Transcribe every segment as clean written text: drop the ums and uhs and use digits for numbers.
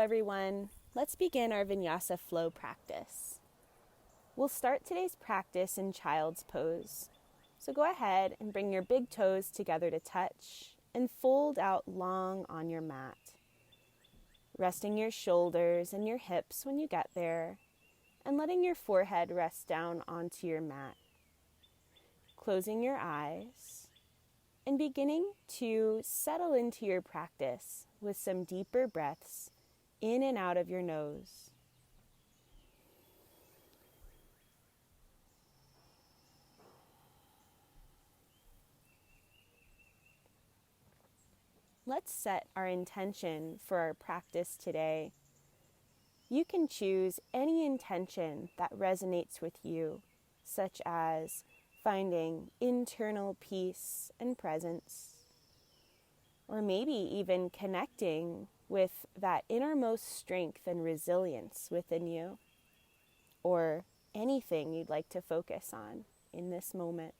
everyone. Let's begin our Vinyasa flow practice. We'll start today's practice in child's pose. So go ahead and bring your big toes together to touch and fold out long on your mat. Resting your shoulders and your hips when you get there, and letting your forehead rest down onto your mat. Closing your eyes and beginning to settle into your practice with some deeper breaths in and out of your nose. Let's set our intention for our practice today. You can choose any intention that resonates with you, such as finding internal peace and presence, or maybe even connecting with that innermost strength and resilience within you, or anything you'd like to focus on in this moment.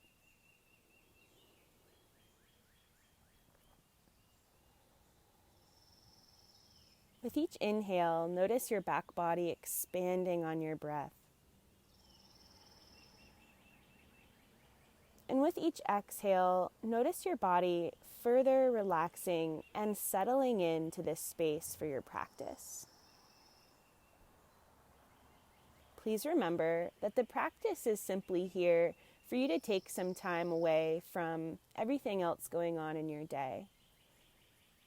With each inhale, notice your back body expanding on your breath. And with each exhale, notice your body further relaxing and settling into this space for your practice. Please remember that the practice is simply here for you to take some time away from everything else going on in your day.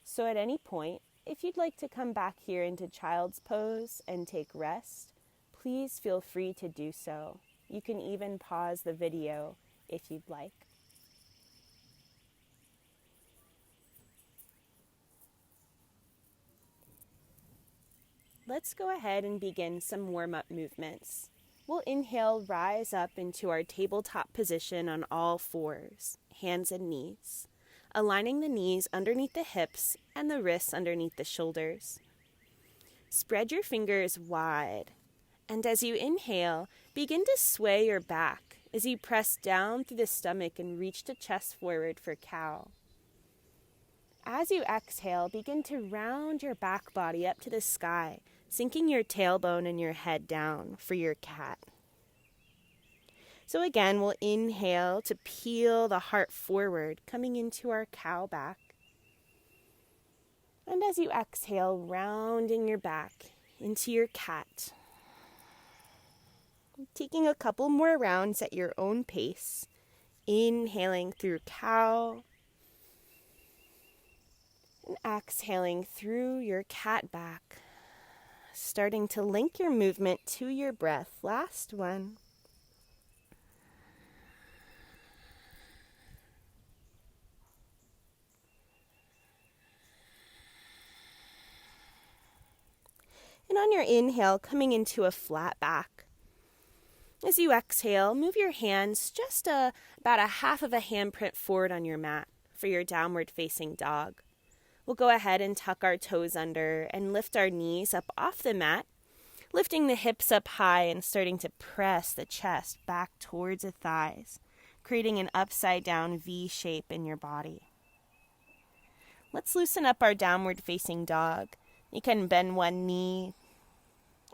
So at any point, if you'd like to come back here into child's pose and take rest, please feel free to do so. You can even pause the video if you'd like. Let's go ahead and begin some warm-up movements. We'll inhale, rise up into our tabletop position on all fours, hands and knees, aligning the knees underneath the hips and the wrists underneath the shoulders. Spread your fingers wide, and as you inhale, begin to sway your back as you press down through the stomach and reach the chest forward for cow. As you exhale, begin to round your back body up to the sky, sinking your tailbone and your head down for your cat. So again, we'll inhale to peel the heart forward, coming into our cow back. And as you exhale, rounding your back into your cat. Taking a couple more rounds at your own pace. Inhaling through cow. And exhaling through your cat back. Starting to link your movement to your breath. Last one. And on your inhale, coming into a flat back. As you exhale, move your hands just about a half of a handprint forward on your mat for your downward facing dog. We'll go ahead and tuck our toes under and lift our knees up off the mat, lifting the hips up high and starting to press the chest back towards the thighs, creating an upside down V shape in your body. Let's loosen up our downward facing dog. You can bend one knee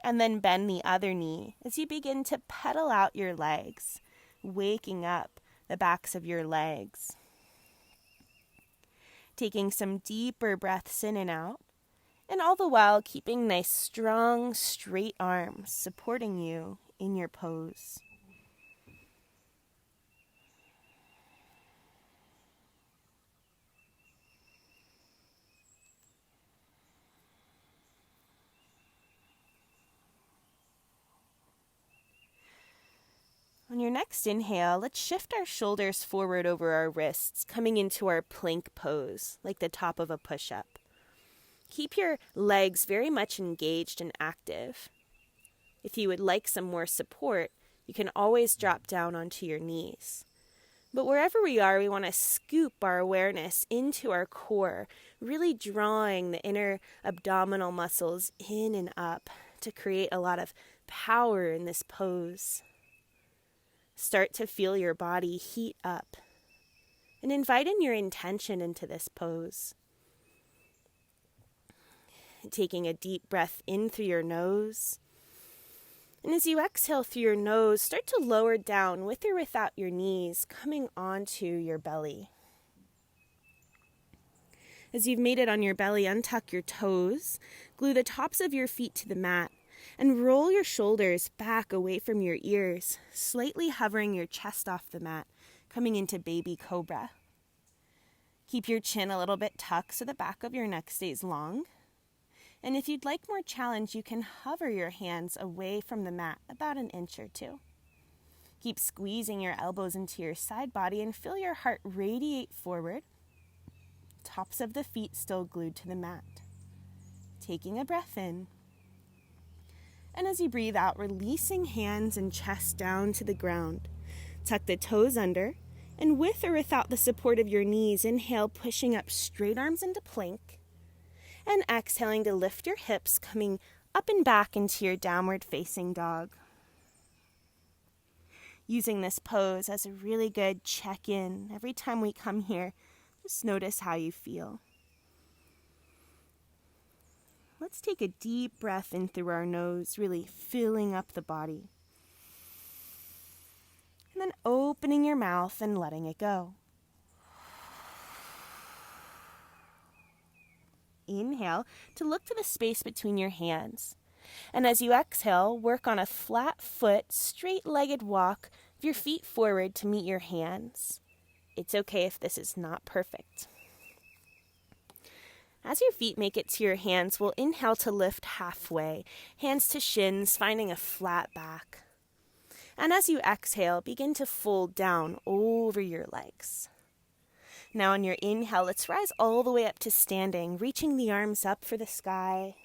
and then bend the other knee as you begin to pedal out your legs, waking up the backs of your legs. Taking some deeper breaths in and out, and all the while keeping nice, strong, straight arms supporting you in your pose. On your next inhale, let's shift our shoulders forward over our wrists, coming into our plank pose, like the top of a push-up. Keep your legs very much engaged and active. If you would like some more support, you can always drop down onto your knees. But wherever we are, we want to scoop our awareness into our core, really drawing the inner abdominal muscles in and up to create a lot of power in this pose. Start to feel your body heat up and invite in your intention into this pose. taking a deep breath in through your nose. And as you exhale through your nose, start to lower down with or without your knees, coming onto your belly. As you've made it on your belly, untuck your toes, glue the tops of your feet to the mat, and roll your shoulders back away from your ears, slightly hovering your chest off the mat, coming into baby cobra. Keep your chin a little bit tucked so the back of your neck stays long. And if you'd like more challenge, you can hover your hands away from the mat about an inch or two. Keep squeezing your elbows into your side body and feel your heart radiate forward. Tops of the feet still glued to the mat. Taking a breath in. And as you breathe out, releasing hands and chest down to the ground. Tuck the toes under, and with or without the support of your knees, inhale, pushing up straight arms into plank. And exhaling to lift your hips, coming up and back into your downward facing dog. Using this pose as a really good check-in. Every time we come here, just notice how you feel. Let's take a deep breath in through our nose, really filling up the body. And then opening your mouth and letting it go. Inhale to look to the space between your hands. And as you exhale, work on a flat foot, straight-legged walk with your feet forward to meet your hands. It's okay if this is not perfect. As your feet make it to your hands, we'll inhale to lift halfway, hands to shins, finding a flat back. And as you exhale, begin to fold down over your legs. Now on your inhale, let's rise all the way up to standing, reaching the arms up for the sky.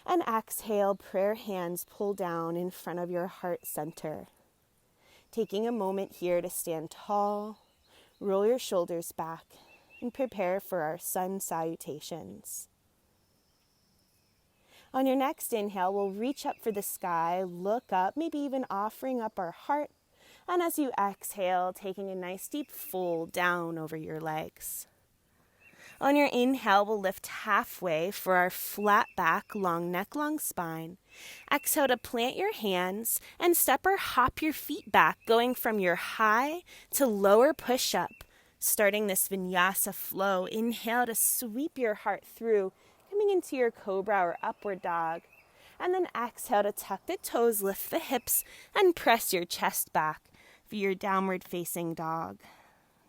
And exhale, prayer hands pull down in front of your heart center. Taking a moment here to stand tall, roll your shoulders back, and prepare for our sun salutations. On your next inhale, we'll reach up for the sky, look up, maybe even offering up our heart. And as you exhale, taking a nice deep fold down over your legs. On your inhale, we'll lift halfway for our flat back, long neck, long spine. Exhale to plant your hands and step or hop your feet back, going from your high to lower push-up. Starting this Vinyasa flow, inhale to sweep your heart through, coming into your cobra or upward dog. And then exhale to tuck the toes, lift the hips, and press your chest back for your downward facing dog.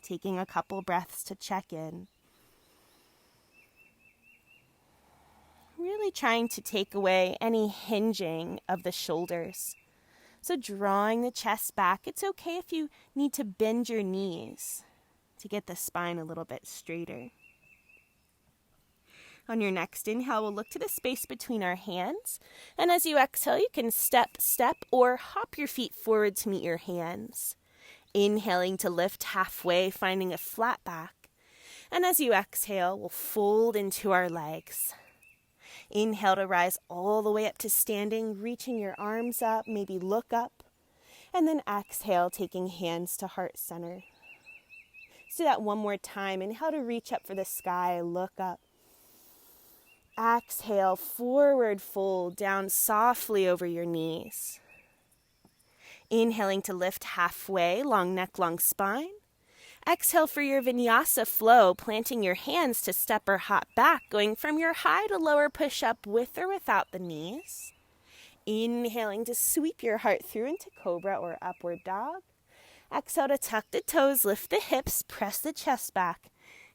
Taking a couple breaths to check in. Really trying to take away any hinging of the shoulders. So drawing the chest back. It's okay if you need to bend your knees to get the spine a little bit straighter. On your next inhale, we'll look to the space between our hands. And as you exhale, you can step, or hop your feet forward to meet your hands. Inhaling to lift halfway, finding a flat back. And as you exhale, we'll fold into our legs. Inhale to rise all the way up to standing, reaching your arms up, maybe look up. And then exhale, taking hands to heart center. Let's do that one more time. Inhale to reach up for the sky, look up. Exhale, forward fold down softly over your knees. Inhaling to lift halfway, long neck, long spine. Exhale for your Vinyasa flow, planting your hands to step or hop back, going from your high to lower push-up with or without the knees. Inhaling to sweep your heart through into cobra or upward dog. Exhale to tuck the toes, lift the hips, press the chest back,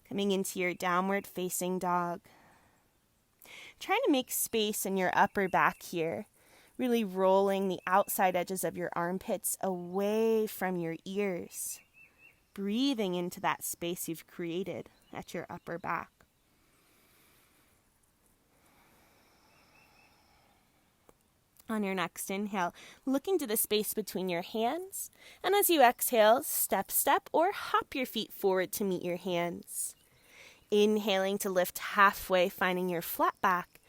coming into your downward facing dog. Trying to make space in your upper back here, really rolling the outside edges of your armpits away from your ears, breathing into that space you've created at your upper back. On your next inhale, looking to the space between your hands, and as you exhale, step, or hop your feet forward to meet your hands. Inhaling to lift halfway, finding your flat back.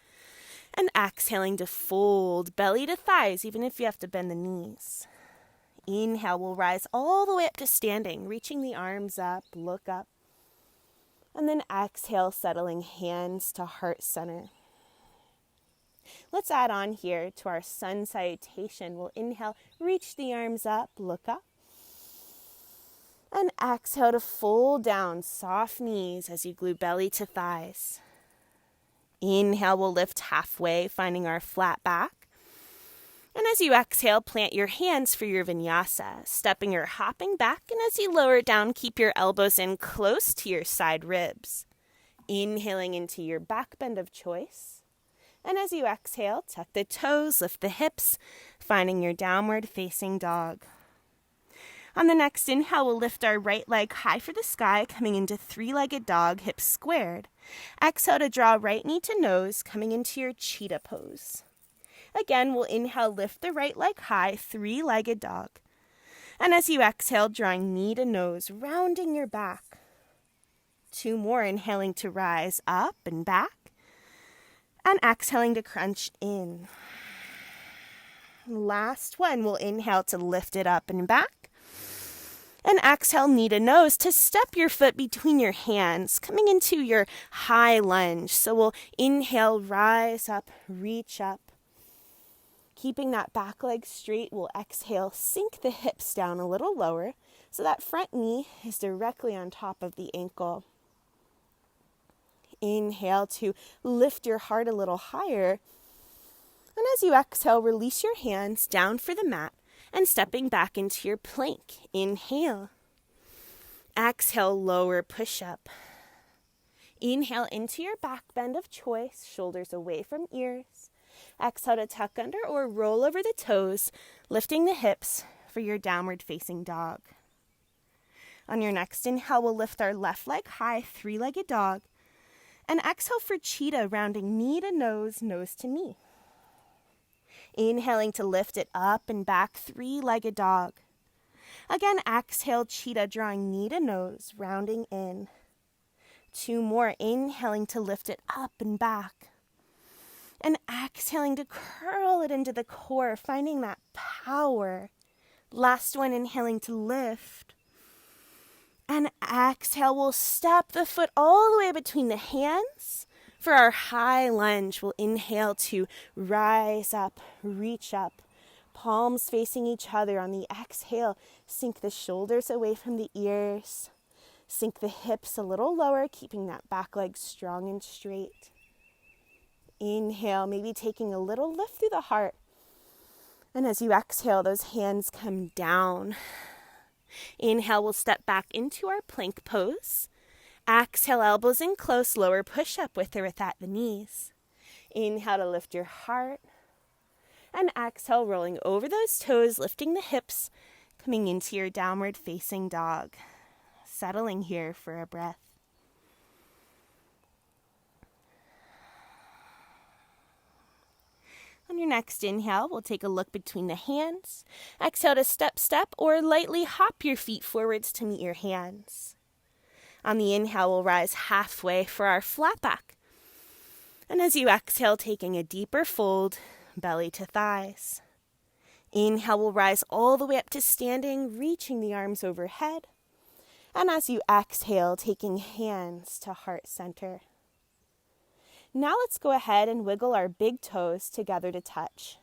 And exhaling to fold belly to thighs, even if you have to bend the knees. Inhale, we'll rise all the way up to standing, reaching the arms up, look up. And then exhale, settling hands to heart center. Let's add on here to our sun salutation. We'll inhale, reach the arms up, look up. And exhale to fold down, soft knees as you glue belly to thighs. Inhale, we'll lift halfway, finding our flat back. And as you exhale, plant your hands for your vinyasa, stepping or hopping back. And as you lower down, keep your elbows in close to your side ribs. Inhaling into your back bend of choice. And as you exhale, tuck the toes, lift the hips, finding your downward facing dog. On the next inhale, we'll lift our right leg high for the sky, coming into three-legged dog, hips squared. Exhale to draw right knee to nose, coming into your cheetah pose. Again, we'll inhale, lift the right leg high, three-legged dog. And as you exhale, drawing knee to nose, rounding your back. 2 more, inhaling to rise up and back. And exhaling to crunch in. Last one, we'll inhale to lift it up and back. And exhale, knee to nose, to step your foot between your hands, coming into your high lunge. So we'll inhale, rise up, reach up. Keeping that back leg straight, we'll exhale, sink the hips down a little lower so that front knee is directly on top of the ankle. Inhale to lift your heart a little higher. And as you exhale, release your hands down for the mat and stepping back into your plank. Inhale. Exhale, lower push-up. Inhale into your back bend of choice, shoulders away from ears. Exhale to tuck under or roll over the toes, lifting the hips for your downward facing dog. On your next inhale, we'll lift our left leg high, three-legged dog. And exhale for cheetah, rounding knee to nose, nose to knee. Inhaling to lift it up and back, three-legged dog. Again, exhale, cheetah, drawing knee to nose, rounding in. 2 more, inhaling to lift it up and back. And exhaling to curl it into the core, finding that power. Last one, inhaling to lift. And exhale, we'll step the foot all the way between the hands. For our high lunge, we'll inhale to rise up, reach up, palms facing each other. On the exhale, sink the shoulders away from the ears. Sink the hips a little lower, keeping that back leg strong and straight. Inhale, maybe taking a little lift through the heart. And as you exhale, those hands come down. Inhale, we'll step back into our plank pose. Exhale, elbows in close, lower push-up with or without the knees. Inhale to lift your heart. And exhale, rolling over those toes, lifting the hips, coming into your downward facing dog. Settling here for a breath. On your next inhale, we'll take a look between the hands. Exhale to step, or lightly hop your feet forwards to meet your hands. On the inhale, we'll rise halfway for our flat back. And as you exhale, taking a deeper fold, belly to thighs. Inhale, we'll rise all the way up to standing, reaching the arms overhead. And as you exhale, taking hands to heart center. Now let's go ahead and wiggle our big toes together to touch.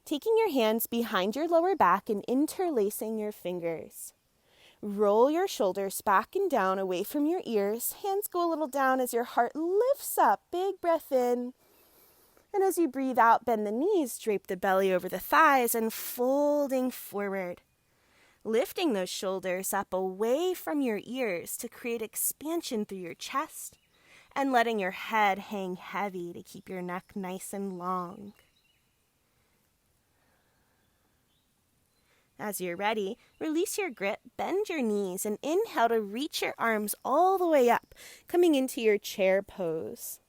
Taking your hands behind your lower back and interlacing your fingers. Roll your shoulders back and down away from your ears. Hands go a little down as your heart lifts up. Big breath in. And as you breathe out, bend the knees, drape the belly over the thighs, and folding forward. Lifting those shoulders up away from your ears to create expansion through your chest. And letting your head hang heavy to keep your neck nice and long. As you're ready, release your grip, bend your knees, and inhale to reach your arms all the way up, coming into your chair pose.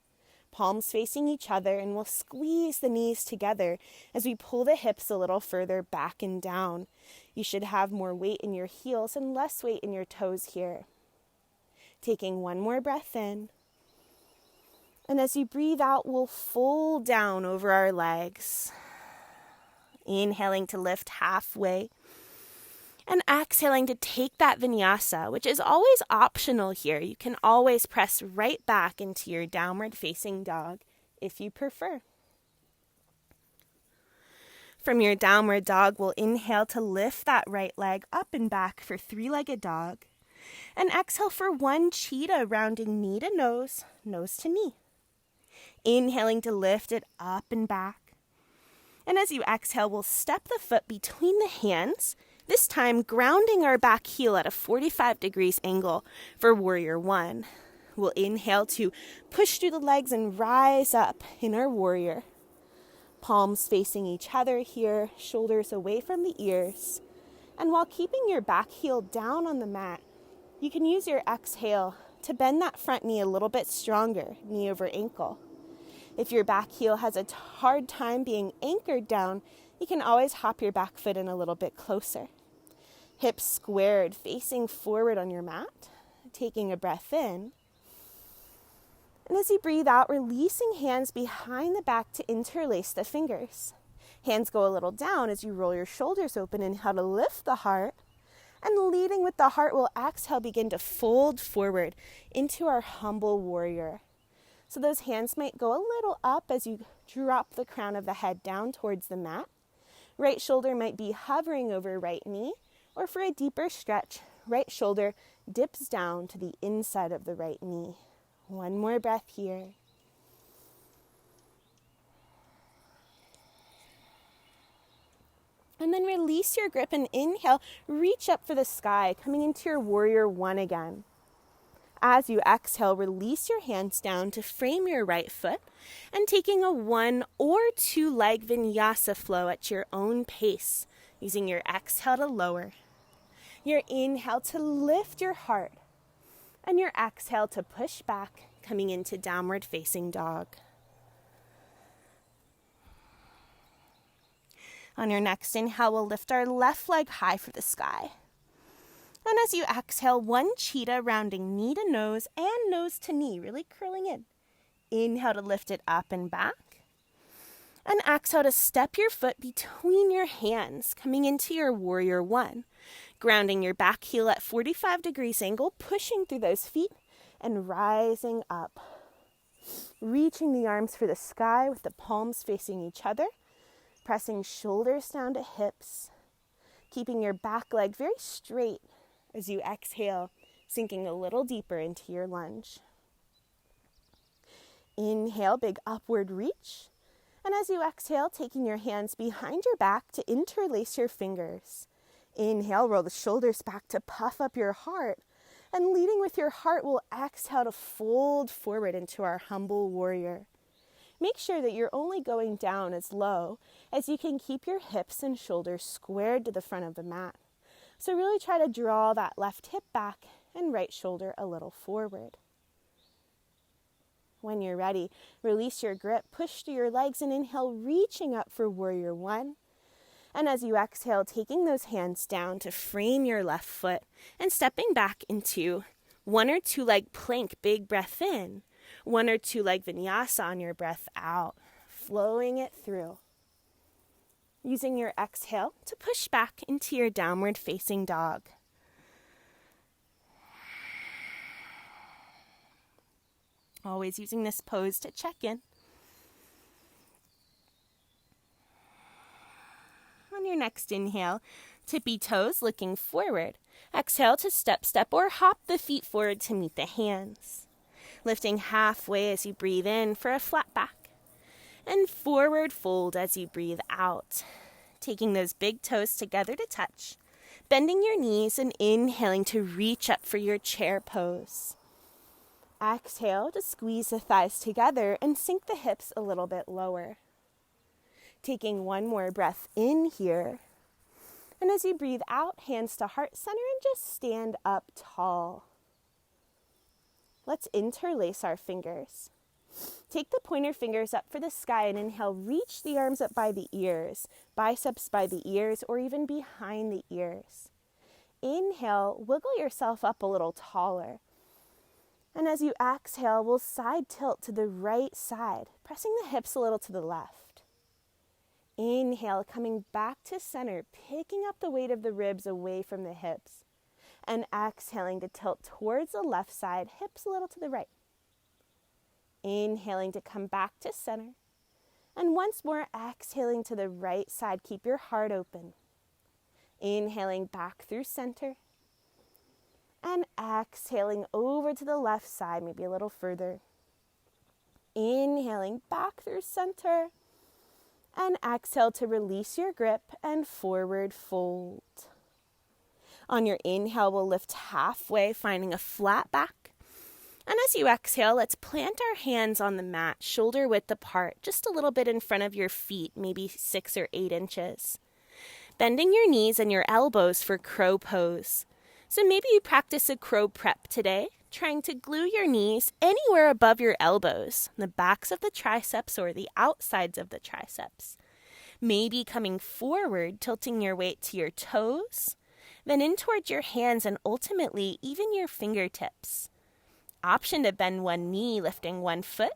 Palms facing each other, and we'll squeeze the knees together as we pull the hips a little further back and down. You should have more weight in your heels and less weight in your toes here. Taking one more breath in. And as you breathe out, we'll fold down over our legs. Inhaling to lift halfway. And exhaling to take that vinyasa, which is always optional here. You can always press right back into your downward facing dog if you prefer. From your downward dog, we'll inhale to lift that right leg up and back for three-legged dog. And exhale for one cheetah, rounding knee to nose, nose to knee. Inhaling to lift it up and back. And as you exhale, we'll step the foot between the hands, this time grounding our back heel at a 45 degrees angle for warrior one. We'll inhale to push through the legs and rise up in our warrior. Palms facing each other here, shoulders away from the ears. And while keeping your back heel down on the mat, you can use your exhale to bend that front knee a little bit stronger, knee over ankle. If your back heel has a hard time being anchored down, you can always hop your back foot in a little bit closer. Hips squared, facing forward on your mat, taking a breath in. And as you breathe out, releasing hands behind the back to interlace the fingers. Hands go a little down as you roll your shoulders open and how to lift the heart. And leading with the heart, we'll exhale, begin to fold forward into our humble warrior. So those hands might go a little up as you drop the crown of the head down towards the mat. Right shoulder might be hovering over right knee, or for a deeper stretch, right shoulder dips down to the inside of the right knee. One more breath here. And then release your grip and inhale, reach up for the sky, coming into your warrior one again. As you exhale, release your hands down to frame your right foot and taking a 1 or 2 leg vinyasa flow at your own pace, using your exhale to lower, your inhale to lift your heart, and your exhale to push back, coming into downward facing dog. On your next inhale, we'll lift our left leg high for the sky. And as you exhale, one cheetah, rounding knee to nose and nose to knee, really curling in. Inhale to lift it up and back. And exhale to step your foot between your hands, coming into your warrior one. Grounding your back heel at 45 degrees angle, pushing through those feet and rising up. Reaching the arms for the sky with the palms facing each other. Pressing shoulders down to hips. Keeping your back leg very straight as you exhale, sinking a little deeper into your lunge. Inhale, big upward reach. And as you exhale, taking your hands behind your back to interlace your fingers. Inhale, roll the shoulders back to puff up your heart. And leading with your heart, we'll exhale to fold forward into our humble warrior. Make sure that you're only going down as low as you can keep your hips and shoulders squared to the front of the mat. So really try to draw that left hip back and right shoulder a little forward. When you're ready, release your grip, push through your legs, and inhale, reaching up for warrior one. And as you exhale, taking those hands down to frame your left foot and stepping back into 1 or 2 leg plank, big breath in. 1 or 2 leg vinyasa on your breath out, flowing it through. Using your exhale to push back into your downward facing dog. Always using this pose to check in. On your next inhale, tippy toes looking forward. Exhale to step, or hop the feet forward to meet the hands. Lifting halfway as you breathe in for a flat back. And forward fold as you breathe out. Taking those big toes together to touch. Bending your knees and inhaling to reach up for your chair pose. Exhale to squeeze the thighs together and sink the hips a little bit lower. Taking one more breath in here. And as you breathe out, hands to heart center and just stand up tall. Let's interlace our fingers. Take the pointer fingers up for the sky and inhale, reach the arms up by the ears, biceps by the ears, or even behind the ears. Inhale, wiggle yourself up a little taller. And as you exhale, we'll side tilt to the right side, pressing the hips a little to the left. Inhale, coming back to center, picking up the weight of the ribs away from the hips. And exhaling to tilt towards the left side, hips a little to the right. Inhaling to come back to center. And once more, exhaling to the right side, keep your heart open. Inhaling back through center. And exhaling over to the left side, maybe a little further. Inhaling back through center. And exhale to release your grip and forward fold. On your inhale, we'll lift halfway, finding a flat back. And as you exhale, let's plant our hands on the mat, shoulder width apart, just a little bit in front of your feet, maybe 6 or 8 inches. Bending your knees and your elbows for crow pose. So maybe you practice a crow prep today, trying to glue your knees anywhere above your elbows, the backs of the triceps or the outsides of the triceps. Maybe coming forward, tilting your weight to your toes, then in towards your hands and ultimately even your fingertips. Option to bend one knee, lifting one foot,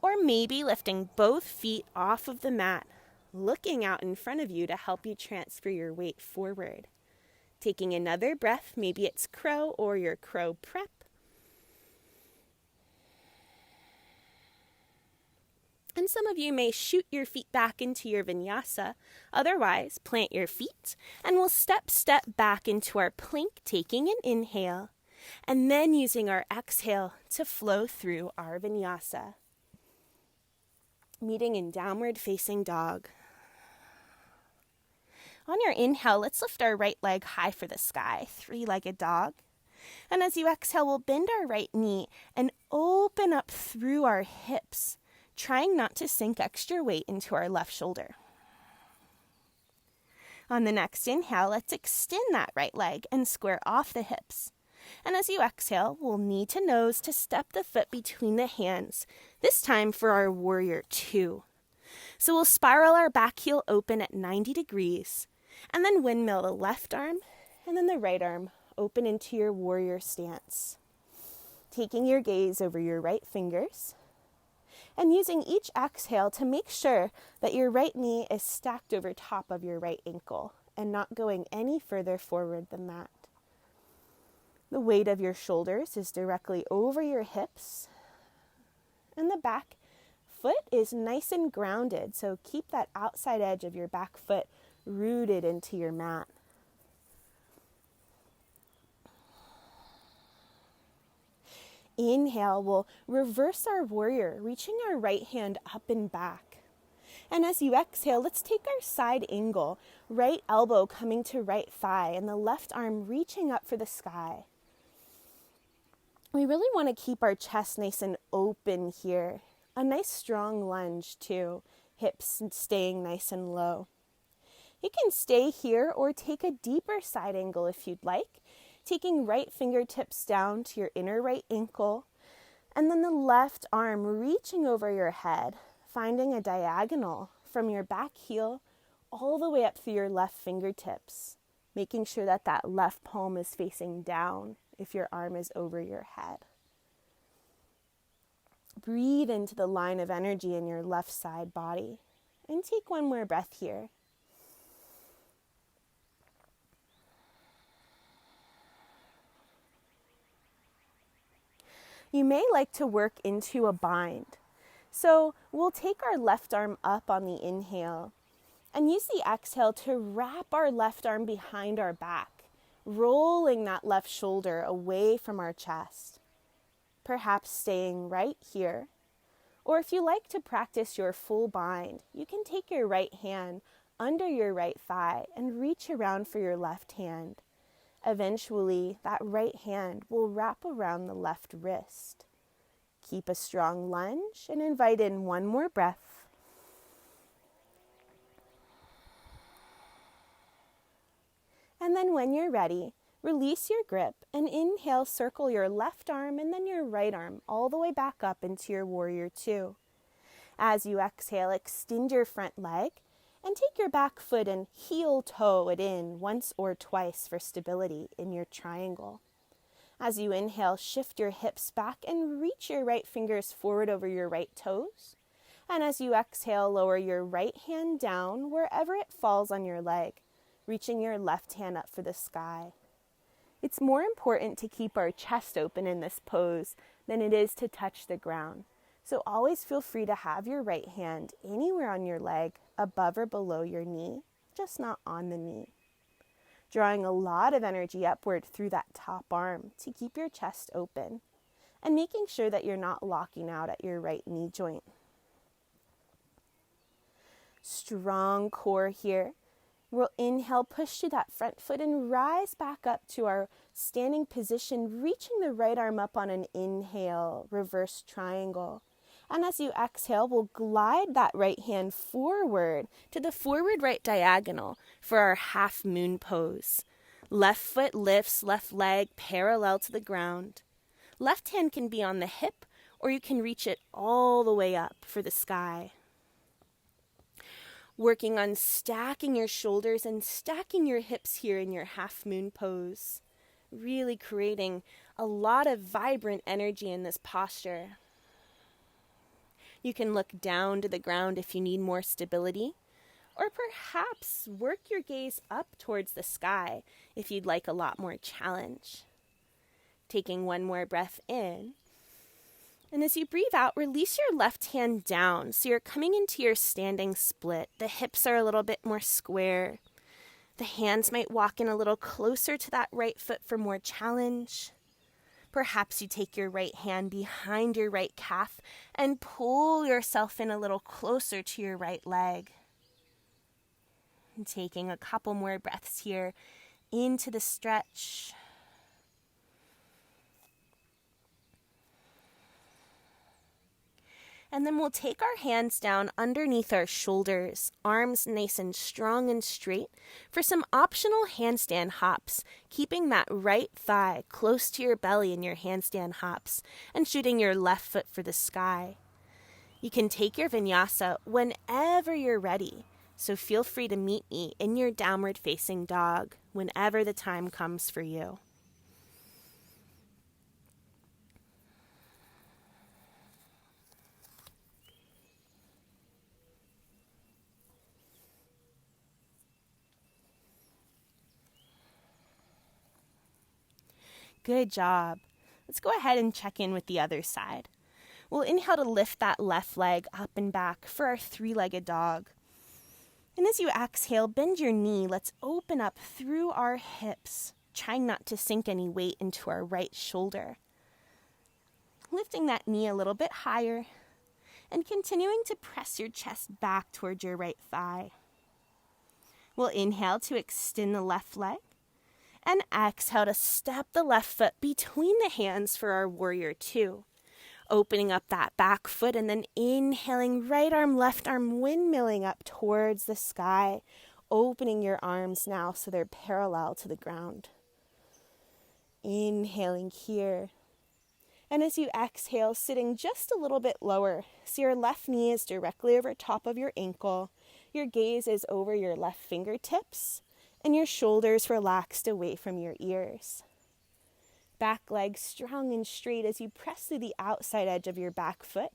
or maybe lifting both feet off of the mat, looking out in front of you to help you transfer your weight forward. Taking another breath, maybe it's crow or your crow prep. And some of you may shoot your feet back into your vinyasa. Otherwise, plant your feet and we'll step back into our plank, taking an inhale. And then using our exhale to flow through our vinyasa. Meeting in downward facing dog. On your inhale, let's lift our right leg high for the sky, 3-legged dog. And as you exhale, we'll bend our right knee and open up through our hips, trying not to sink extra weight into our left shoulder. On the next inhale, let's extend that right leg and square off the hips. And as you exhale, we'll knee to nose to step the foot between the hands, this time for our warrior 2. So we'll spiral our back heel open at 90 degrees, and then windmill the left arm, and then the right arm open into your warrior stance. Taking your gaze over your right fingers, and using each exhale to make sure that your right knee is stacked over top of your right ankle, and not going any further forward than that. The weight of your shoulders is directly over your hips, and the back foot is nice and grounded, so keep that outside edge of your back foot rooted into your mat. Inhale, we'll reverse our warrior, reaching our right hand up and back. And as you exhale, let's take our side angle, right elbow coming to right thigh, and the left arm reaching up for the sky. We really want to keep our chest nice and open here. A nice strong lunge too, hips staying nice and low. You can stay here or take a deeper side angle if you'd like, taking right fingertips down to your inner right ankle, and then the left arm reaching over your head, finding a diagonal from your back heel all the way up through your left fingertips, making sure that that left palm is facing down if your arm is over your head. Breathe into the line of energy in your left side body, and take one more breath here. You may like to work into a bind. So we'll take our left arm up on the inhale and use the exhale to wrap our left arm behind our back, rolling that left shoulder away from our chest. Perhaps staying right here. Or if you like to practice your full bind, you can take your right hand under your right thigh and reach around for your left hand. Eventually, that right hand will wrap around the left wrist. Keep a strong lunge and invite in one more breath. And then when you're ready, release your grip and inhale, circle your left arm and then your right arm all the way back up into your warrior 2. As you exhale, extend your front leg and take your back foot and heel toe it in once or twice for stability in your triangle. As you inhale, shift your hips back and reach your right fingers forward over your right toes. And as you exhale, lower your right hand down wherever it falls on your leg, reaching your left hand up for the sky. It's more important to keep our chest open in this pose than it is to touch the ground. So always feel free to have your right hand anywhere on your leg, above or below your knee, just not on the knee. Drawing a lot of energy upward through that top arm to keep your chest open and making sure that you're not locking out at your right knee joint. Strong core here. We'll inhale, push to that front foot and rise back up to our standing position, reaching the right arm up on an inhale, reverse triangle. And as you exhale, we'll glide that right hand forward to the forward right diagonal for our half moon pose. Left foot lifts, left leg parallel to the ground. Left hand can be on the hip, or you can reach it all the way up for the sky. Working on stacking your shoulders and stacking your hips here in your half moon pose. Really creating a lot of vibrant energy in this posture. You can look down to the ground if you need more stability, or perhaps work your gaze up towards the sky if you'd like a lot more challenge. Taking one more breath in. And as you breathe out, release your left hand down. So you're coming into your standing split. The hips are a little bit more square. The hands might walk in a little closer to that right foot for more challenge. Perhaps you take your right hand behind your right calf and pull yourself in a little closer to your right leg. And taking a couple more breaths here into the stretch. And then we'll take our hands down underneath our shoulders, arms nice and strong and straight, for some optional handstand hops, keeping that right thigh close to your belly in your handstand hops, and shooting your left foot for the sky. You can take your vinyasa whenever you're ready, so feel free to meet me in your downward facing dog whenever the time comes for you. Good job. Let's go ahead and check in with the other side. We'll inhale to lift that left leg up and back for our three-legged dog. And as you exhale, bend your knee. Let's open up through our hips, trying not to sink any weight into our right shoulder. Lifting that knee a little bit higher and continuing to press your chest back towards your right thigh. We'll inhale to extend the left leg. And exhale to step the left foot between the hands for our warrior two. Opening up that back foot and then inhaling, right arm, left arm, windmilling up towards the sky. Opening your arms now so they're parallel to the ground. Inhaling here. And as you exhale, sitting just a little bit lower. So your left knee is directly over top of your ankle. Your gaze is over your left fingertips. And your shoulders relaxed away from your ears. Back leg strong and straight as you press to the outside edge of your back foot.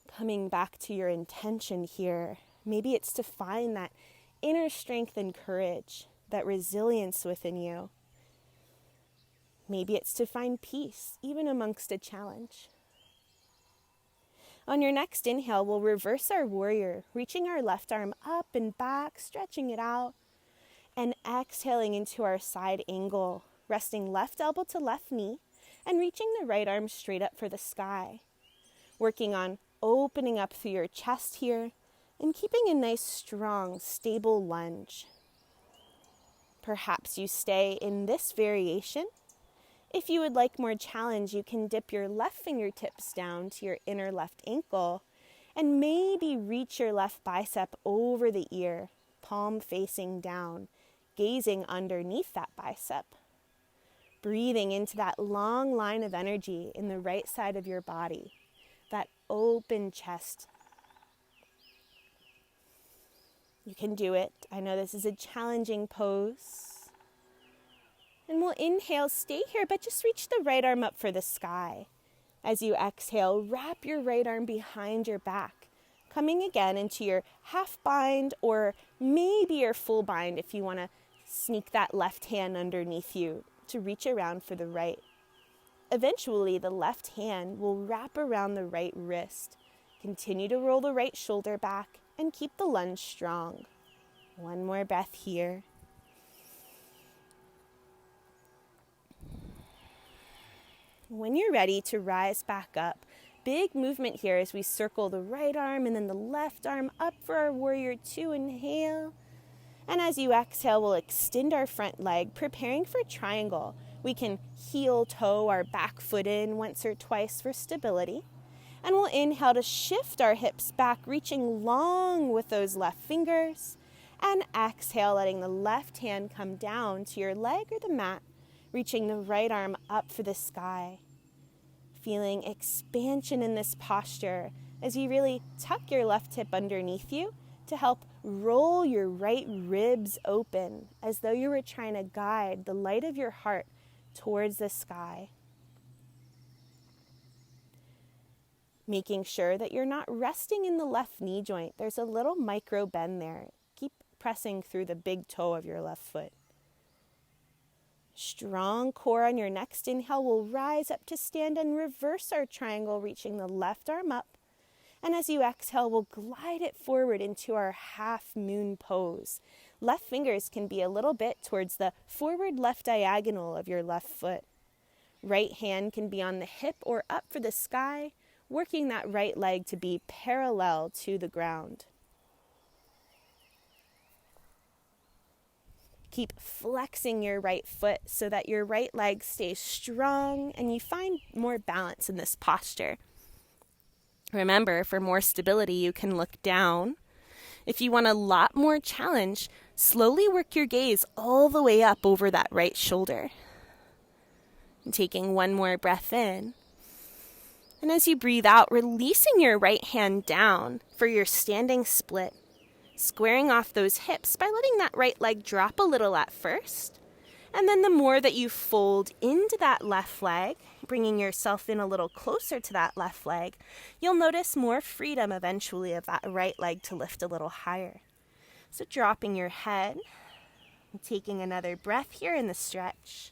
Coming back to your intention here. Maybe it's to find that inner strength and courage, that resilience within you. Maybe it's to find peace, even amongst a challenge. On your next inhale, we'll reverse our warrior, reaching our left arm up and back, stretching it out, and exhaling into our side angle, resting left elbow to left knee, and reaching the right arm straight up for the sky. Working on opening up through your chest here, and keeping a nice, strong, stable lunge. Perhaps you stay in this variation. If you would like more challenge, you can dip your left fingertips down to your inner left ankle and maybe reach your left bicep over the ear, palm facing down, gazing underneath that bicep. Breathing into that long line of energy in the right side of your body, that open chest. You can do it. I know this is a challenging pose. And we'll inhale, stay here, but just reach the right arm up for the sky. As you exhale, wrap your right arm behind your back, coming again into your half bind or maybe your full bind if you want to sneak that left hand underneath you to reach around for the right. Eventually, the left hand will wrap around the right wrist. Continue to roll the right shoulder back and keep the lunge strong. One more breath here. When you're ready to rise back up, big movement here as we circle the right arm and then the left arm up for our warrior two. Inhale. And as you exhale, we'll extend our front leg, preparing for triangle. We can heel toe our back foot in once or twice for stability. And we'll inhale to shift our hips back, reaching long with those left fingers. And exhale, letting the left hand come down to your leg or the mat, reaching the right arm up for the sky. Feeling expansion in this posture as you really tuck your left hip underneath you to help roll your right ribs open as though you were trying to guide the light of your heart towards the sky. Making sure that you're not resting in the left knee joint. There's a little micro bend there. Keep pressing through the big toe of your left foot. Strong core on your next inhale. We'll rise up to stand and reverse our triangle, reaching the left arm up. And as you exhale, we'll glide it forward into our half moon pose. Left fingers can be a little bit towards the forward left diagonal of your left foot. Right hand can be on the hip or up for the sky, working that right leg to be parallel to the ground. Keep flexing your right foot so that your right leg stays strong and you find more balance in this posture. Remember, for more stability, you can look down. If you want a lot more challenge, slowly work your gaze all the way up over that right shoulder. And taking one more breath in. And as you breathe out, releasing your right hand down for your standing split. Squaring off those hips by letting that right leg drop a little at first. And then the more that you fold into that left leg, bringing yourself in a little closer to that left leg, you'll notice more freedom eventually of that right leg to lift a little higher. So dropping your head, and taking another breath here in the stretch.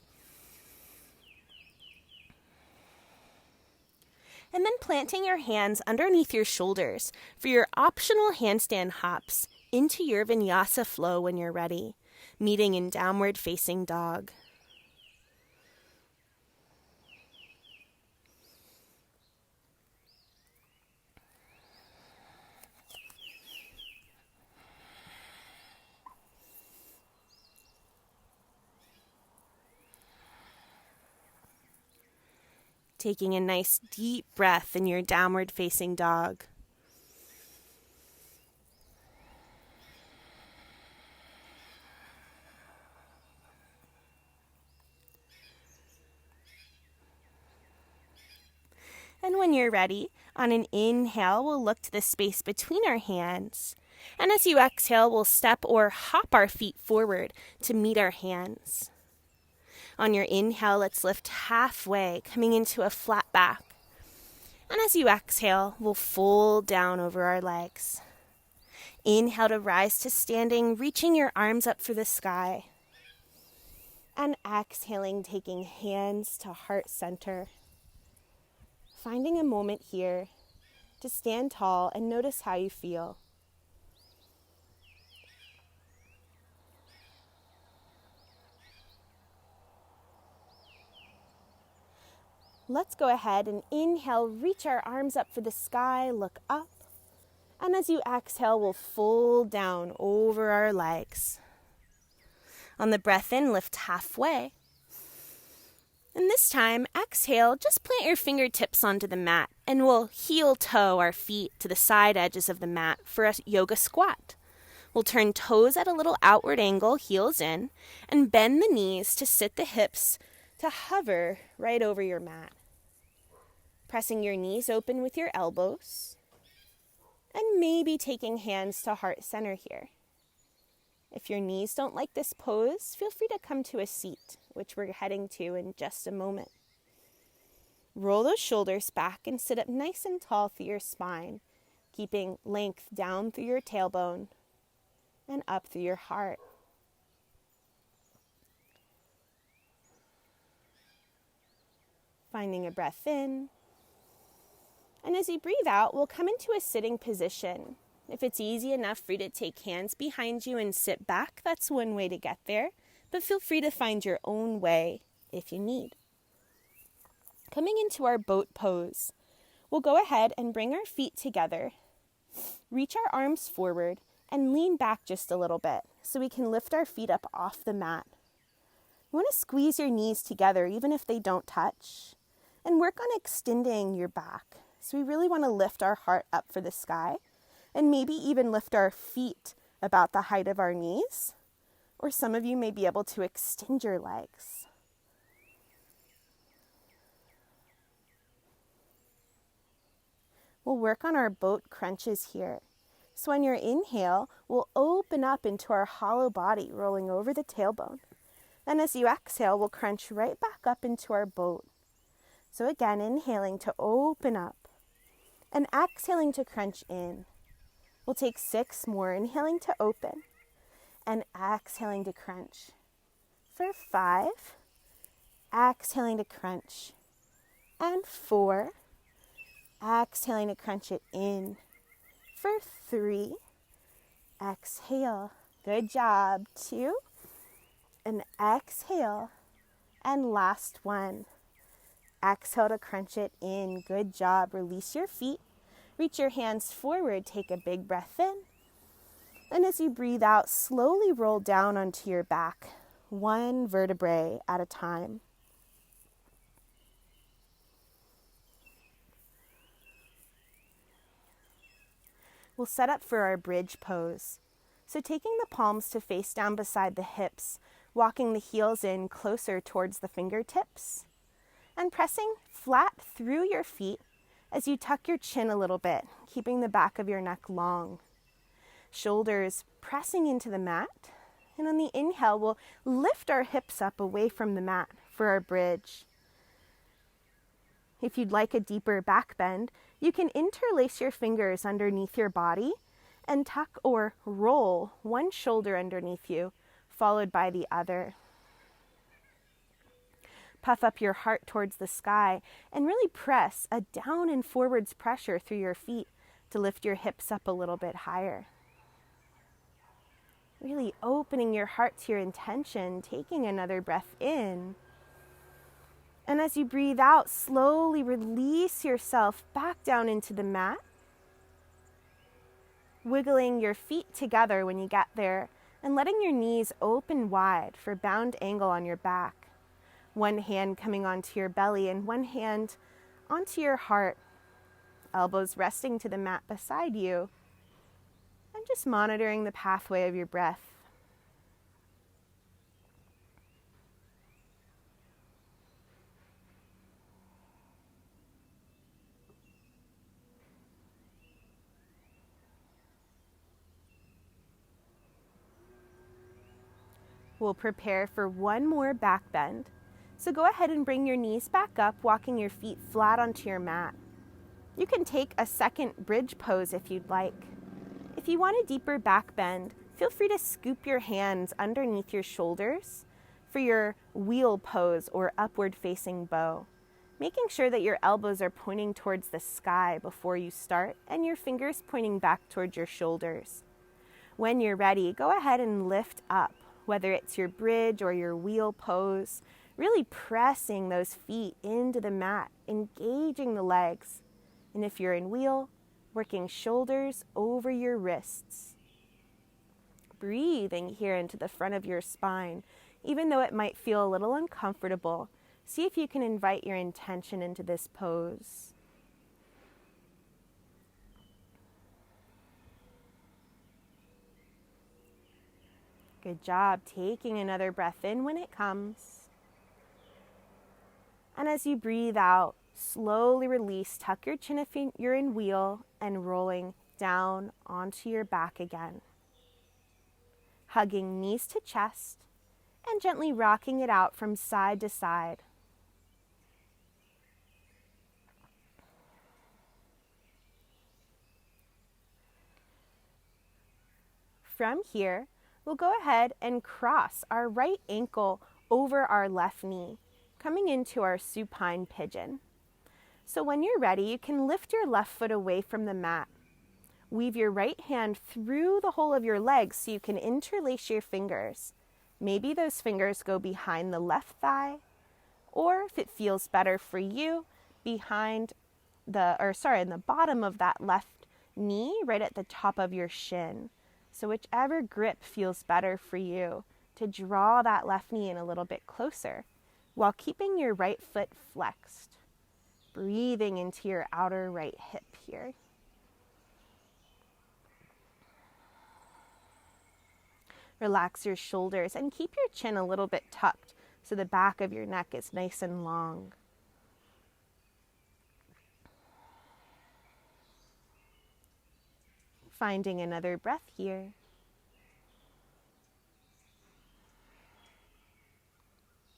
And then planting your hands underneath your shoulders for your optional handstand hops into your Vinyasa flow when you're ready, meeting in downward facing dog. Taking a nice deep breath in your downward facing dog. And when you're ready, on an inhale, we'll look to the space between our hands. And as you exhale, we'll step or hop our feet forward to meet our hands. On your inhale, let's lift halfway, coming into a flat back. And as you exhale, we'll fold down over our legs. Inhale to rise to standing, reaching your arms up for the sky. And exhaling, taking hands to heart center. Finding a moment here to stand tall and notice how you feel. Let's go ahead and inhale, reach our arms up for the sky, look up. And as you exhale, we'll fold down over our legs. On the breath in, lift halfway. And this time, exhale, just plant your fingertips onto the mat and we'll heel toe our feet to the side edges of the mat for a yoga squat. We'll turn toes at a little outward angle, heels in, and bend the knees to sit the hips to hover right over your mat. Pressing your knees open with your elbows and maybe taking hands to heart center here. If your knees don't like this pose, feel free to come to a seat, which we're heading to in just a moment. Roll those shoulders back and sit up nice and tall through your spine, keeping length down through your tailbone and up through your heart. Finding a breath in. And as you breathe out, we'll come into a sitting position. If it's easy enough for you to take hands behind you and sit back, that's one way to get there. But feel free to find your own way if you need. Coming into our boat pose, we'll go ahead and bring our feet together. Reach our arms forward and lean back just a little bit so we can lift our feet up off the mat. You want to squeeze your knees together even if they don't touch, and work on extending your back. So we really want to lift our heart up for the sky and maybe even lift our feet about the height of our knees. Or some of you may be able to extend your legs. We'll work on our boat crunches here. So on your inhale, we'll open up into our hollow body, rolling over the tailbone. Then as you exhale, we'll crunch right back up into our boat. So again, inhaling to open up and exhaling to crunch in. We'll take 6 more, inhaling to open and exhaling to crunch. For 5, exhaling to crunch. And 4, exhaling to crunch it in. For 3, exhale. Good job. 2, and exhale. And last one. Exhale to crunch it in. Good job. Release your feet. Reach your hands forward. Take a big breath in. And as you breathe out, slowly roll down onto your back, one vertebrae at a time. We'll set up for our bridge pose. So taking the palms to face down beside the hips, walking the heels in closer towards the fingertips, and pressing flat through your feet as you tuck your chin a little bit, keeping the back of your neck long. Shoulders pressing into the mat. And on the inhale, we'll lift our hips up away from the mat for our bridge. If you'd like a deeper back bend, you can interlace your fingers underneath your body and tuck or roll one shoulder underneath you, followed by the other. Puff up your heart towards the sky and really press a down and forwards pressure through your feet to lift your hips up a little bit higher. Really opening your heart to your intention, taking another breath in. And as you breathe out, slowly release yourself back down into the mat. Wiggling your feet together when you get there and letting your knees open wide for bound angle on your back. One hand coming onto your belly and one hand onto your heart. Elbows resting to the mat beside you. And just monitoring the pathway of your breath. We'll prepare for one more back bend. So go ahead and bring your knees back up, walking your feet flat onto your mat. You can take a second bridge pose if you'd like. If you want a deeper back bend, feel free to scoop your hands underneath your shoulders for your wheel pose or upward facing bow, making sure that your elbows are pointing towards the sky before you start and your fingers pointing back towards your shoulders. When you're ready, go ahead and lift up, whether it's your bridge or your wheel pose, really pressing those feet into the mat, engaging the legs. And if you're in wheel, working shoulders over your wrists. Breathing here into the front of your spine, even though it might feel a little uncomfortable. See if you can invite your intention into this pose. Good job. Taking another breath in when it comes. And as you breathe out, slowly release, tuck your chin if you're in wheel, and rolling down onto your back again. Hugging knees to chest and gently rocking it out from side to side. From here, we'll go ahead and cross our right ankle over our left knee, coming into our supine pigeon. So when you're ready, you can lift your left foot away from the mat. Weave your right hand through the hole of your leg so you can interlace your fingers. Maybe those fingers go behind the left thigh, or if it feels better for you, in the bottom of that left knee, right at the top of your shin. So whichever grip feels better for you, to draw that left knee in a little bit closer while keeping your right foot flexed. Breathing into your outer right hip here. Relax your shoulders and keep your chin a little bit tucked so the back of your neck is nice and long. Finding another breath here.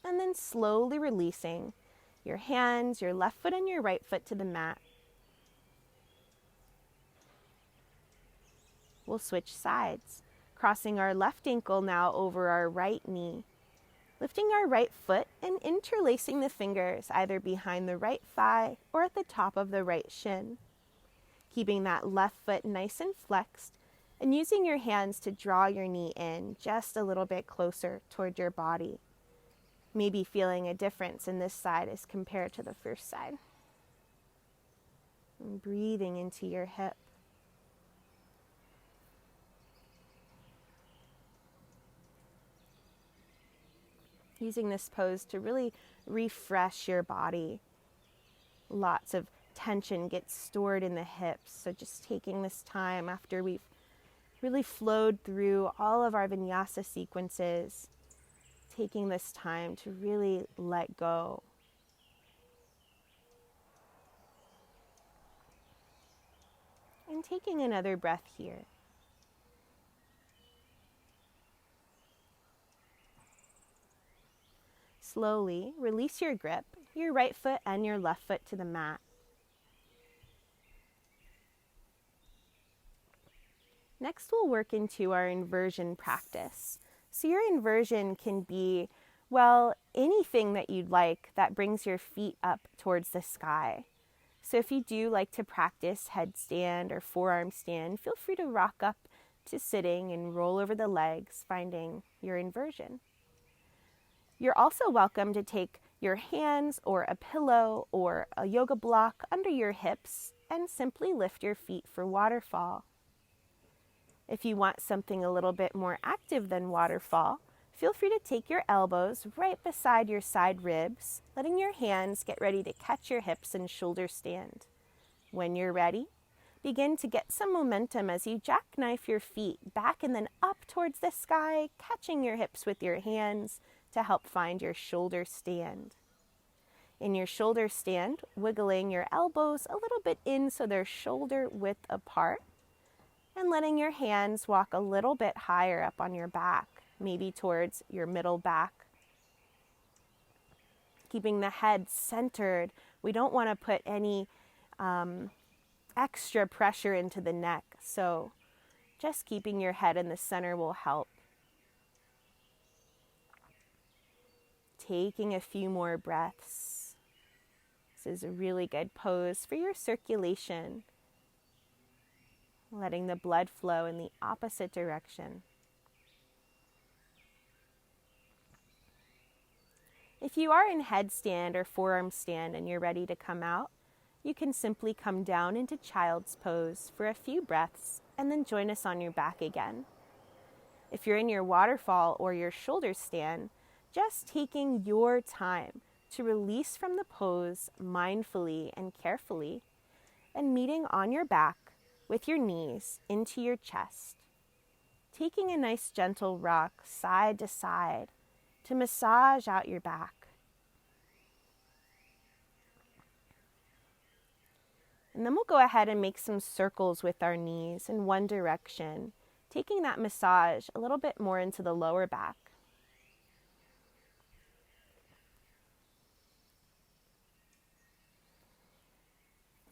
And then slowly releasing your hands, your left foot and your right foot to the mat. We'll switch sides, crossing our left ankle now over our right knee. Lifting our right foot and interlacing the fingers either behind the right thigh or at the top of the right shin. Keeping that left foot nice and flexed and using your hands to draw your knee in just a little bit closer toward your body. Maybe feeling a difference in this side as compared to the first side. And breathing into your hip. Using this pose to really refresh your body. Lots of tension gets stored in the hips, so just taking this time after we've really flowed through all of our vinyasa sequences, taking this time to really let go. And taking another breath here. Slowly release your grip, your right foot and your left foot to the mat. Next, we'll work into our inversion practice. So your inversion can be, anything that you'd like that brings your feet up towards the sky. So if you do like to practice headstand or forearm stand, feel free to rock up to sitting and roll over the legs, finding your inversion. You're also welcome to take your hands or a pillow or a yoga block under your hips and simply lift your feet for waterfall. If you want something a little bit more active than waterfall, feel free to take your elbows right beside your side ribs, letting your hands get ready to catch your hips and shoulder stand. When you're ready, begin to get some momentum as you jackknife your feet back and then up towards the sky, catching your hips with your hands to help find your shoulder stand. In your shoulder stand, wiggling your elbows a little bit in so they're shoulder width apart, and letting your hands walk a little bit higher up on your back, maybe towards your middle back. Keeping the head centered. We don't want to put any extra pressure into the neck, so just keeping your head in the center will help. Taking a few more breaths. This is a really good pose for your circulation. Letting the blood flow in the opposite direction. If you are in headstand or forearm stand and you're ready to come out, you can simply come down into child's pose for a few breaths and then join us on your back again. If you're in your waterfall or your shoulder stand, just taking your time to release from the pose mindfully and carefully, and meeting on your back with your knees into your chest. Taking a nice gentle rock side to side to massage out your back. And then we'll go ahead and make some circles with our knees in one direction, taking that massage a little bit more into the lower back.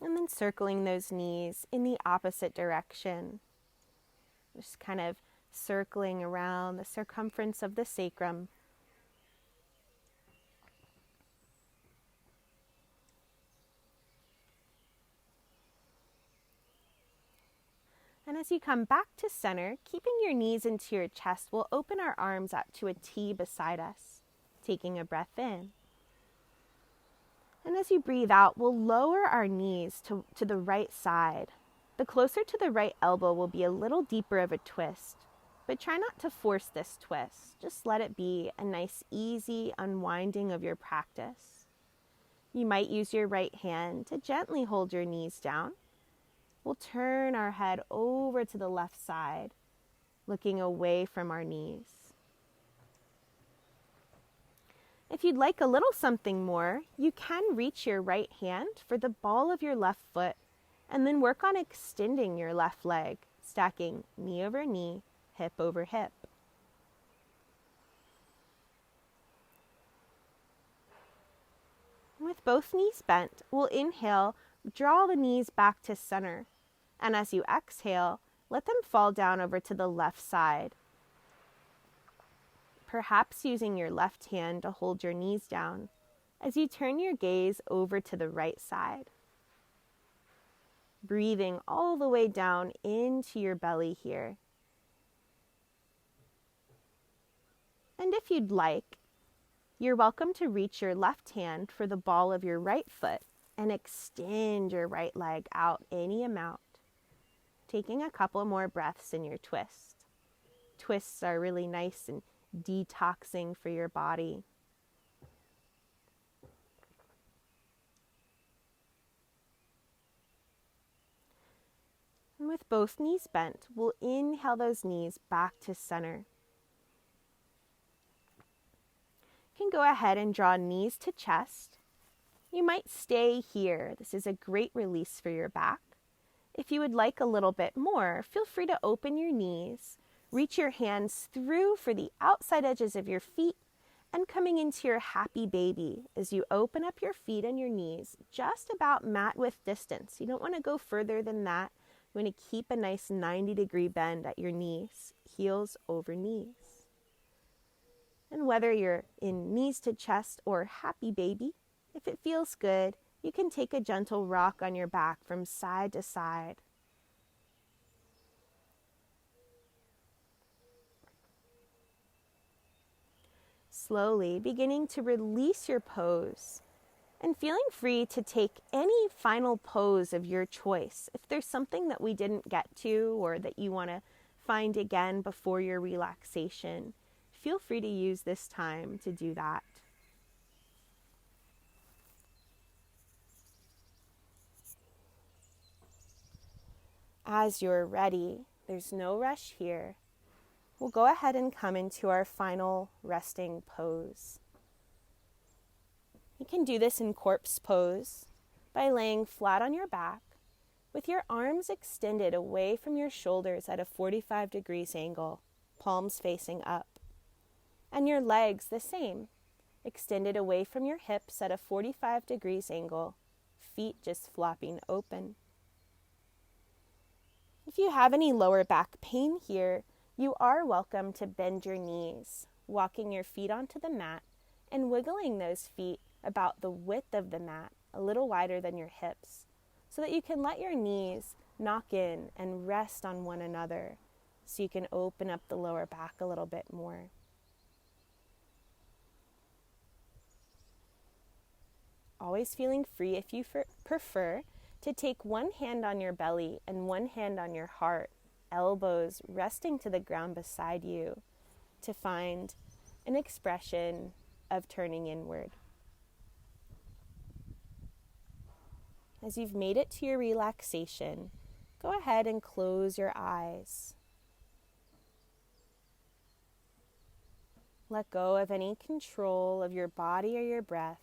And then circling those knees in the opposite direction. Just kind of circling around the circumference of the sacrum. And as you come back to center, keeping your knees into your chest, we'll open our arms out to a T beside us, taking a breath in. And as you breathe out, we'll lower our knees to the right side. The closer to the right elbow will be a little deeper of a twist, but try not to force this twist. Just let it be a nice, easy unwinding of your practice. You might use your right hand to gently hold your knees down. We'll turn our head over to the left side, looking away from our knees. If you'd like a little something more, you can reach your right hand for the ball of your left foot and then work on extending your left leg, stacking knee over knee, hip over hip. With both knees bent, we'll inhale, draw the knees back to center. And as you exhale, let them fall down over to the left side. Perhaps using your left hand to hold your knees down as you turn your gaze over to the right side. Breathing all the way down into your belly here. And if you'd like, you're welcome to reach your left hand for the ball of your right foot and extend your right leg out any amount, taking a couple more breaths in your twist. Twists are really nice and detoxing for your body. And with both knees bent, we'll inhale those knees back to center. You can go ahead and draw knees to chest. You might stay here. This is a great release for your back. If you would like a little bit more, feel free to open your knees. Reach your hands through for the outside edges of your feet and coming into your happy baby as you open up your feet and your knees just about mat width distance. You don't want to go further than that. You want to keep a nice 90-degree bend at your knees, heels over knees. And whether you're in knees to chest or happy baby, if it feels good, you can take a gentle rock on your back from side to side. Slowly beginning to release your pose and feeling free to take any final pose of your choice. If there's something that we didn't get to or that you want to find again before your relaxation, feel free to use this time to do that. As you're ready, there's no rush here. We'll go ahead and come into our final resting pose. You can do this in corpse pose by laying flat on your back with your arms extended away from your shoulders at a 45 degrees angle, palms facing up. And your legs the same, extended away from your hips at a 45 degrees angle, feet just flopping open. If you have any lower back pain here, you are welcome to bend your knees, walking your feet onto the mat and wiggling those feet about the width of the mat, a little wider than your hips, so that you can let your knees knock in and rest on one another, so you can open up the lower back a little bit more. Always feeling free, if you prefer, to take one hand on your belly and one hand on your heart, elbows resting to the ground beside you, to find an expression of turning inward. As you've made it to your relaxation, go ahead and close your eyes. Let go of any control of your body or your breath.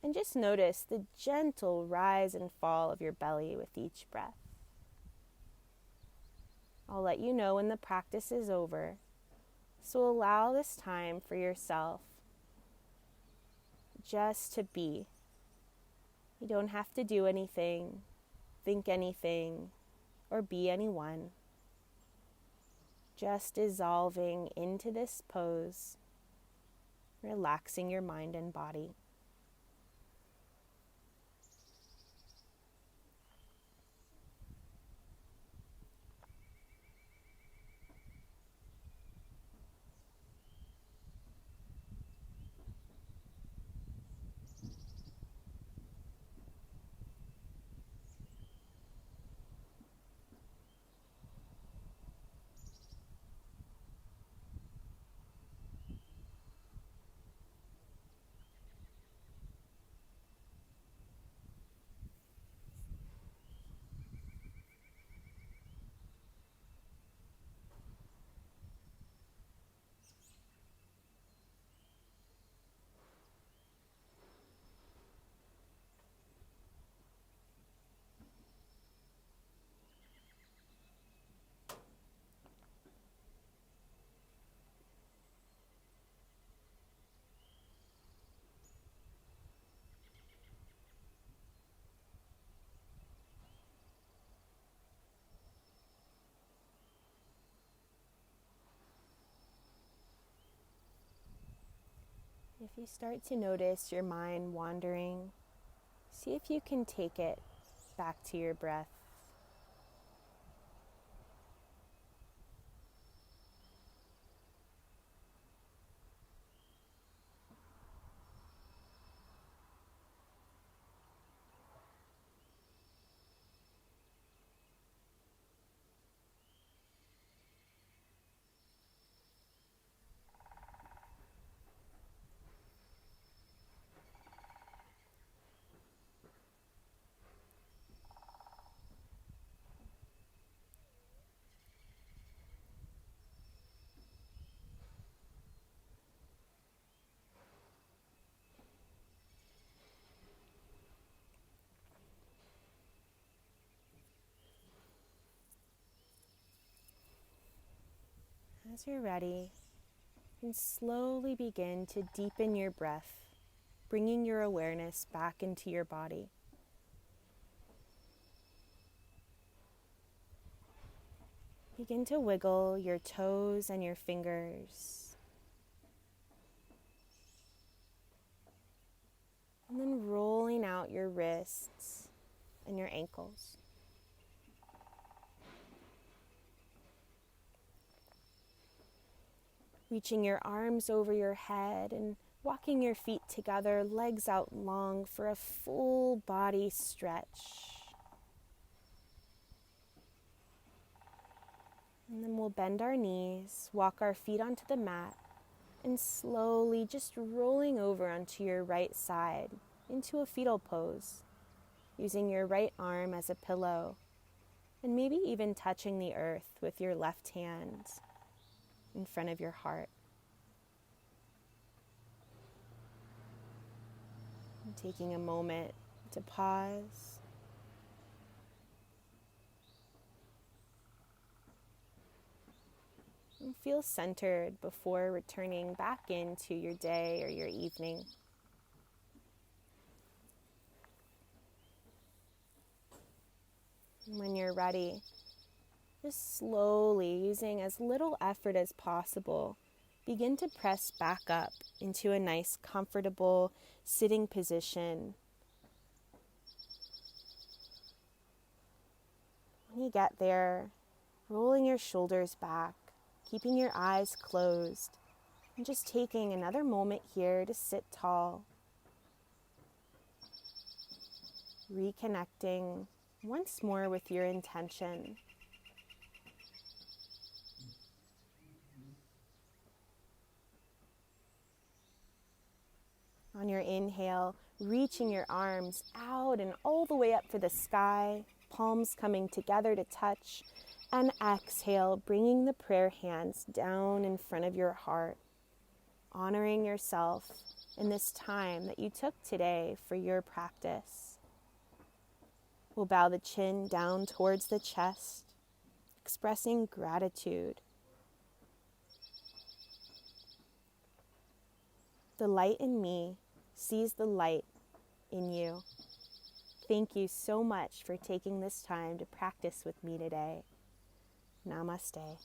And just notice the gentle rise and fall of your belly with each breath. I'll let you know when the practice is over, so allow this time for yourself just to be. You don't have to do anything, think anything, or be anyone. Just dissolving into this pose, relaxing your mind and body. If you start to notice your mind wandering, see if you can take it back to your breath. As you're ready, you can slowly begin to deepen your breath, bringing your awareness back into your body. Begin to wiggle your toes and your fingers, and then rolling out your wrists and your ankles. Reaching your arms over your head and walking your feet together, legs out long for a full body stretch. And then we'll bend our knees, walk our feet onto the mat, and slowly just rolling over onto your right side into a fetal pose, using your right arm as a pillow, and maybe even touching the earth with your left hand in front of your heart. And taking a moment to pause. And feel centered before returning back into your day or your evening. And when you're ready, just slowly, using as little effort as possible, begin to press back up into a nice, comfortable sitting position. When you get there, rolling your shoulders back, keeping your eyes closed, and just taking another moment here to sit tall. Reconnecting once more with your intention. On your inhale, reaching your arms out and all the way up for the sky, palms coming together to touch, and exhale, bringing the prayer hands down in front of your heart, honoring yourself in this time that you took today for your practice. We'll bow the chin down towards the chest, expressing gratitude. The light in me sees the light in you. Thank you so much for taking this time to practice with me today. Namaste.